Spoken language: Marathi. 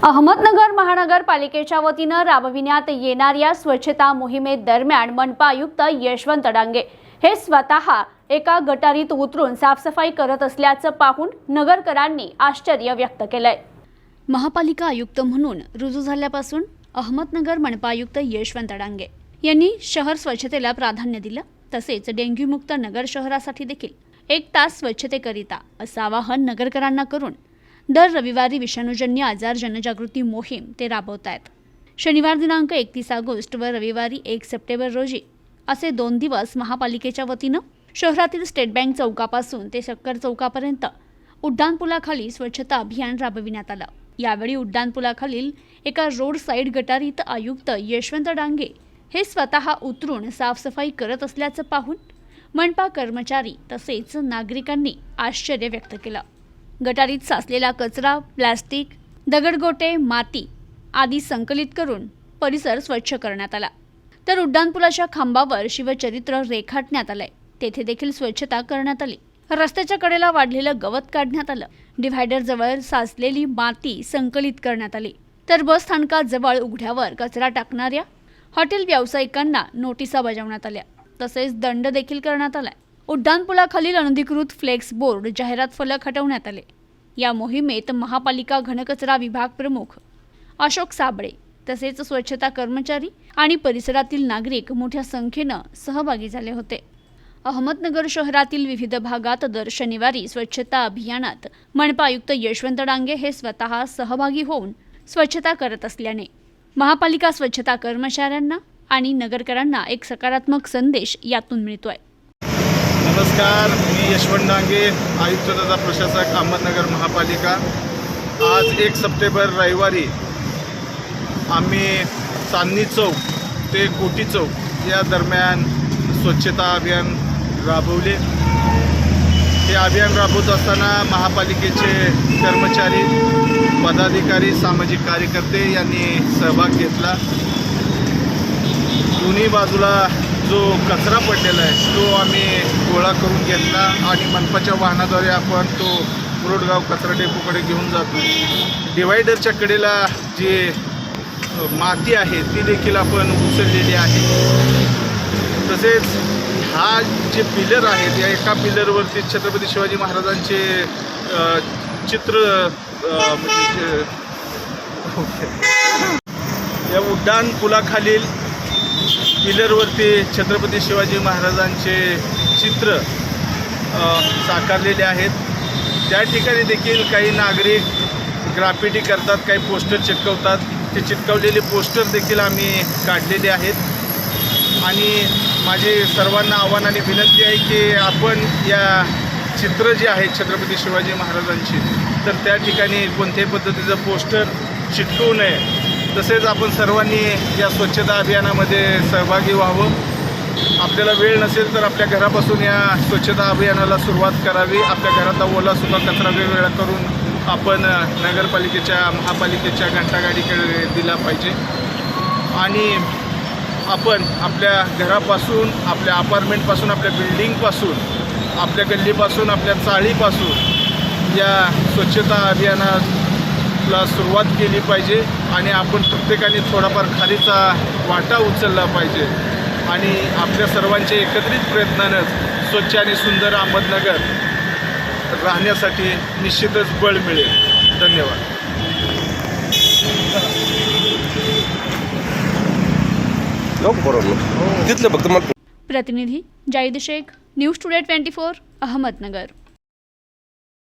अहमदनगर महानगरपालिकेच्या वतीनं राबविण्यात येणाऱ्या स्वच्छता मोहिमेदरम्यान मनपा आयुक्त यशवंत डांगे हे स्वतः एका गटारीत उतरून साफसफाई करत असल्याचं पाहून नगरकरांनी आश्चर्य व्यक्त केलंय। महापालिका आयुक्त म्हणून रुजू झाल्यापासून अहमदनगर मनपा आयुक्त यशवंत डांगे यांनी शहर स्वच्छतेला प्राधान्य दिलं। तसेच डेंग्यूमुक्त नगर शहरासाठी देखील 1 तास स्वच्छतेकरिता असं आवाहन नगरकरांना करून दर रविवारी विषाणूजन्य आजार जनजागृती मोहीम ते राबवत आहेत। शनिवार दिनांक 31 ऑगस्ट व रविवारी 1 सप्टेंबर रोजी असे 2 दिवस महापालिकेच्या वतीनं शहरातील स्टेट बँक चौकापासून ते शक्कर चौकापर्यंत उड्डाणपुलाखाली स्वच्छता अभियान राबविण्यात आलं। यावेळी उड्डाणपुलाखालील एका रोड साईड गटारीत आयुक्त यशवंत डांगे हे स्वतः उतरून साफसफाई करत असल्याचं पाहून मनपा कर्मचारी तसेच नागरिकांनी आश्चर्य व्यक्त केलं। गटारीत साचलेला कचरा, प्लास्टिक, दगडगोटे, माती आदी संकलित करून परिसर स्वच्छ करण्यात आला। तर उड्डाणपुलाच्या खांबावर शिवचरित्र रेखाटण्यात आलंय, तेथे देखील स्वच्छता करण्यात आली। रस्त्याच्या कडेला वाढलेलं गवत काढण्यात आलं। डिव्हायडर जवळ साचलेली माती संकलित करण्यात आली। तर बस स्थानकाजवळ उघड्यावर कचरा टाकणाऱ्या हॉटेल व्यावसायिकांना नोटिसा बजावण्यात आल्या। तसेच दंड देखील करण्यात आलाय। उड्डाणपुलाखालील अनधिकृत फ्लेक्स बोर्ड, जाहिरात फलक हटवण्यात आले। या मोहिमेत महापालिका घनकचरा विभाग प्रमुख अशोक साबळे तसेच स्वच्छता कर्मचारी आणि परिसरातील नागरिक मोठ्या संख्येनं सहभागी झाले होते। अहमदनगर शहरातील विविध भागात दर शनिवारी स्वच्छता अभियानात मनपा आयुक्त यशवंत डांगे हे स्वतः सहभागी होऊन स्वच्छता करत असल्याने महापालिका स्वच्छता कर्मचाऱ्यांना आणि नगरकरांना एक सकारात्मक संदेश यातून मिळतोय। नमस्कार, मी यशवंत डांगे, आयुक्त तथा प्रशासक, अहमदनगर महापालिका। आज 1 सप्टेंबर रविवारी आम्ही चांदणी चौक ते कोटी चौक या दरम्यान स्वच्छता अभियान राबवले। हे अभियान राबवत असताना महापालिकेचे कर्मचारी, पदाधिकारी, सामाजिक कार्यकर्ते यांनी सहभाग घेतला। दोन्ही बाजूला जो कचरा पडलेला आहे तो आम्ही गोळा करून घेतला आणि मनपाच्या वाहनाद्वारे आपण तो मुरुडगाव कचरा डेपोकडे घेऊन जातो। डिवायडरच्या कडेला जी माती आहे ती देखील आपण उचललेली आहे। तसेच हा जे पिलर आहेत या एका पिलरवरती छत्रपती शिवाजी महाराजांचे चित्र या उड्डाण पुलाखालील पिलरवरती छत्रपती शिवाजी महाराजांचे चित्र साकारलेले आहेत। त्या ठिकाणी देखील काही नागरिक ग्राफिटी करतात, काही पोस्टर चिटकवतात। ते चिटकवलेले पोस्टर देखील आम्ही काढलेले आहेत आणि माझे सर्वांना आव्हान आणि विनंती आहे की आपण या चित्र जे आहेत छत्रपती शिवाजी महाराजांची तर त्या ठिकाणी कोणत्याही पद्धतीचं पोस्टर चिटकवू नये। तसेच आपण सर्वांनी या स्वच्छता अभियानामध्ये सहभागी व्हावं। आपल्याला वेळ नसेल तर आपल्या घरापासून या स्वच्छता अभियानाला सुरुवात करावी। आपल्या घरातला ओलासुका कचरा वेगवेगळा करून आपण नगरपालिकेच्या, महापालिकेच्या घंटागाडीकडे दिला पाहिजे आणि आपण आपल्या घरापासून, आपल्या अपार्टमेंटपासून, आपल्या बिल्डिंगपासून, आपल्या गल्लीपासून, आपल्या चाळीपासून या स्वच्छता अभियानाला सुरुवात केली पाहिजे आणि आपण प्रत्येकाने थोडाफार खारीचा वाटा उचलला पाहिजे आणि आपल्या सर्वांच्या एकत्रित प्रयत्नानंच स्वच्छ आणि सुंदर अहमदनगर राहण्यासाठी निश्चितच बळ मिळेल। धन्यवाद। प्रतिनिधी जाहिद शेख, न्यूज टुडे 24, अहमदनगर।